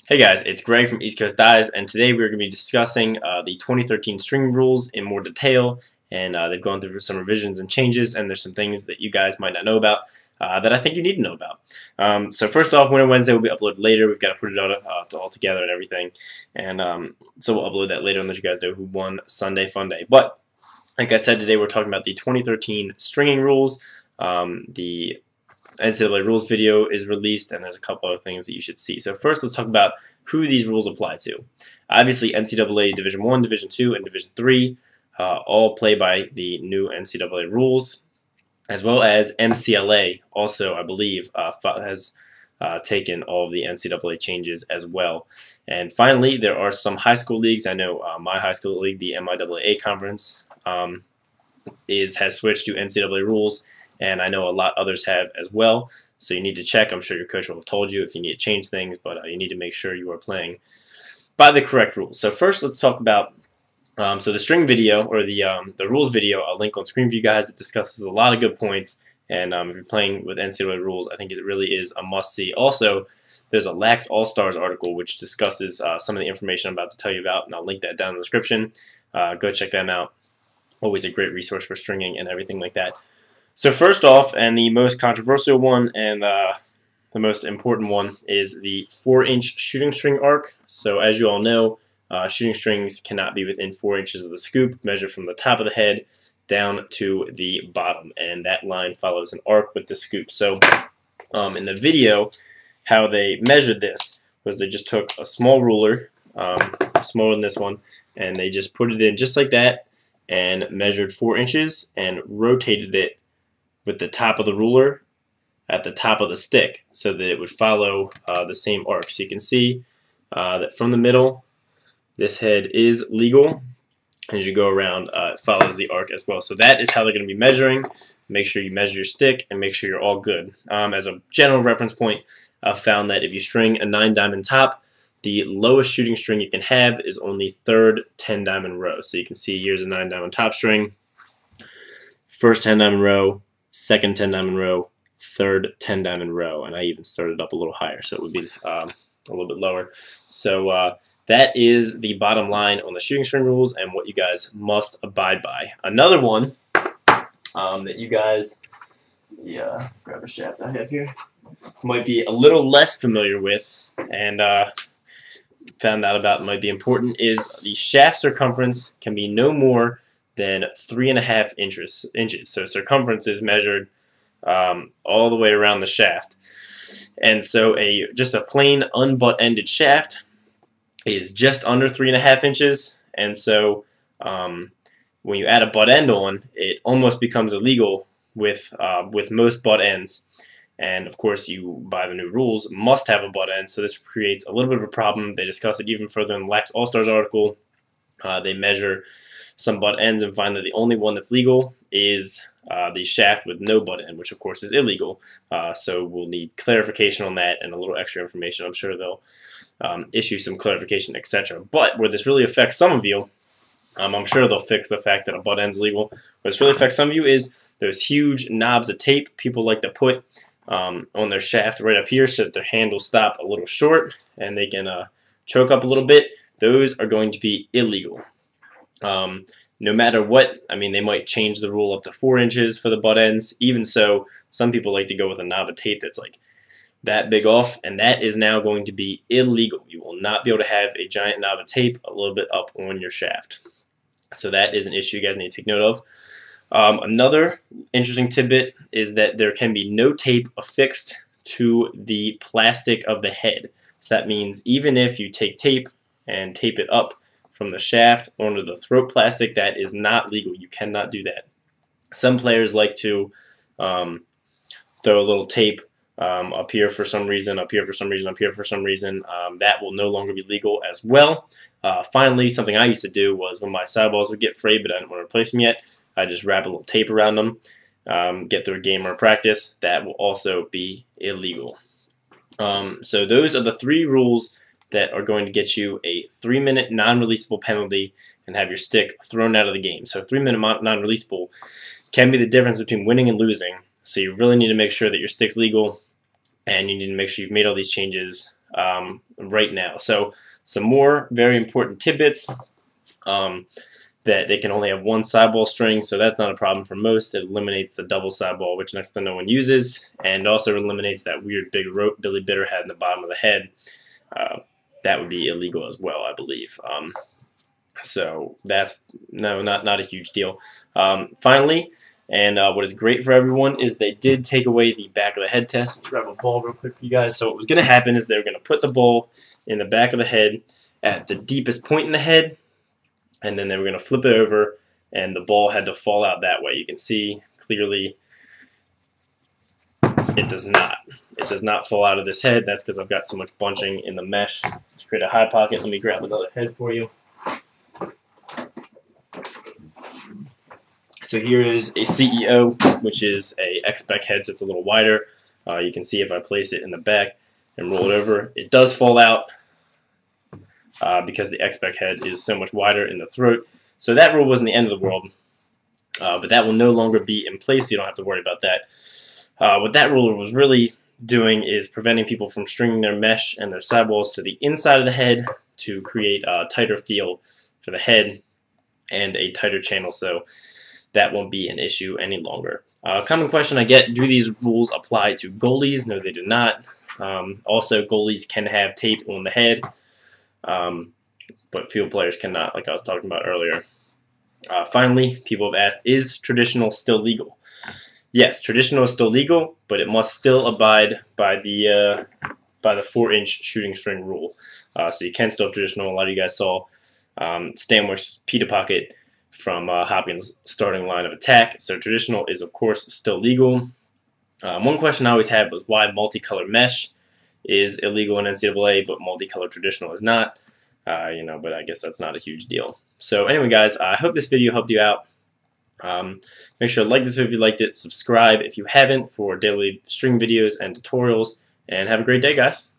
Hey guys, it's Greg from East Coast Dies, and today we're going to be discussing the 2013 string rules in more detail, and they've gone through some revisions and changes, and there's some things that you guys might not know about that I think you need to know about. So first off, Winter Wednesday will be uploaded later. We've got to put it all together and everything, and so we'll upload that later and let you guys know who won Sunday Fun Day. But like I said, today we're talking about the 2013 stringing rules. The NCAA rules video is released, and there's a couple other things that you should see. So first, let's talk about who these rules apply to. Obviously, NCAA Division I, Division II, and Division III all play by the new NCAA rules, as well as MCLA also, I believe, has taken all of the NCAA changes as well. And finally, there are some high school leagues. I know my high school league, the MIAA Conference, has switched to NCAA rules, and I know a lot others have as well. So you need to check. I'm sure your coach will have told you if you need to change things, but you need to make sure you are playing by the correct rules. So first, let's talk about so the string video, or the rules video. I'll link on screen for you guys. It discusses a lot of good points, and if you're playing with NCAA rules, I think it really is a must-see. Also, there's a Lax All-Stars article which discusses some of the information I'm about to tell you about, and I'll link that down in the description. Go check them out. Always a great resource for stringing and everything like that. So first off, and the most controversial one and the most important one, is the 4-inch shooting string arc. So as you all know, shooting strings cannot be within 4 inches of the scoop, measured from the top of the head down to the bottom, and that line follows an arc with the scoop. So in the video, how they measured this was they just took a small ruler, smaller than this one, and they just put it in just like that and measured 4 inches and rotated it with the top of the ruler at the top of the stick so that it would follow the same arc. So you can see that from the middle, this head is legal. As you go around, it follows the arc as well. So that is how they're going to be measuring. Make sure you measure your stick and make sure you're all good. As a general reference point, I've found that if you string a 9-diamond top, the lowest shooting string you can have is only 3rd 10-diamond row. So you can see here's a 9-diamond top string, first 10-diamond row, second 10-diamond row, third 10-diamond row, and I even started up a little higher, so it would be a little bit lower. So that is the bottom line on the shooting string rules and what you guys must abide by. Another one that you guys, grab a shaft I have here, might be a little less familiar with and found out about might be important is the shaft circumference can be no more than 3.5 inches. So circumference is measured all the way around the shaft. And so just a plain unbutt-ended shaft is just under 3.5 inches. And so when you add a butt end on, it almost becomes illegal with most butt ends. And of course, you, by the new rules, must have a butt end. So this creates a little bit of a problem. They discuss it even further in the Lax All-Stars article. They measure some butt ends and find that the only one that's legal is the shaft with no butt end, which of course is illegal. So we'll need clarification on that and a little extra information. I'm sure they'll issue some clarification, etc. But where this really affects some of you, I'm sure they'll fix the fact that a butt end's legal. Where this really affects some of you is those huge knobs of tape people like to put on their shaft right up here so that their handles stop a little short and they can choke up a little bit. Those are going to be illegal. No matter what, I mean, they might change the rule up to 4 inches for the butt ends. Even so, some people like to go with a knob of tape that's like that big off, and that is now going to be illegal. You will not be able to have a giant knob of tape a little bit up on your shaft. So that is an issue you guys need to take note of. Another interesting tidbit is that there can be no tape affixed to the plastic of the head. So that means even if you take tape and tape it up from the shaft onto the throat plastic, that is not legal. You cannot do that. Some players like to throw a little tape up here for some reason, up here for some reason, up here for some reason. That will no longer be legal as well. Finally, something I used to do was when my sidewalls would get frayed but I didn't want to replace them yet, I just wrap a little tape around them, get through a game or a practice. That will also be illegal. So those are the 3 rules that are going to get you a 3-minute non-releasable penalty and have your stick thrown out of the game. So 3-minute non-releasable can be the difference between winning and losing. So you really need to make sure that your stick's legal, and you need to make sure you've made all these changes right now. So some more very important tidbits. That they can only have one sideball string, so that's not a problem for most. It eliminates the double sideball, which next to no one uses, and also eliminates that weird big rope Billy Bitter had in the bottom of the head. That would be illegal as well, I believe. So that's not a huge deal. Finally, and what is great for everyone is they did take away the back of the head test. Let me grab a ball real quick for you guys. So what was going to happen is they were going to put the ball in the back of the head at the deepest point in the head, and then they were going to flip it over, and the ball had to fall out that way. You can see clearly it does not. It does not fall out of this head. That's because I've got so much bunching in the mesh to create a high pocket. Let me grab another head for you. So here is a CEO, which is a X-Spec head, so it's a little wider. You can see if I place it in the back and roll it over, it does fall out. Because the X-Spec head is so much wider in the throat. So that rule wasn't the end of the world, but that will no longer be in place, so you don't have to worry about that. What that rule was really doing is preventing people from stringing their mesh and their sidewalls to the inside of the head to create a tighter feel for the head and a tighter channel, so that won't be an issue any longer. Common question I get, do these rules apply to goalies? No, they do not. Also, goalies can have tape on the head. But field players cannot, like I was talking about earlier. Finally, people have asked, is traditional still legal? Yes, traditional is still legal, but it must still abide by the 4-inch shooting string rule. So you can still have traditional. A lot of you guys saw Stanworth's pita pocket from Hopkins' starting line of attack. So traditional is, of course, still legal. One question I always had was why multicolored mesh is illegal in NCAA, but multicolored traditional is not. But I guess that's not a huge deal. So anyway, guys, I hope this video helped you out. Make sure to like this video if you liked it, subscribe if you haven't for daily string videos and tutorials, and have a great day, guys.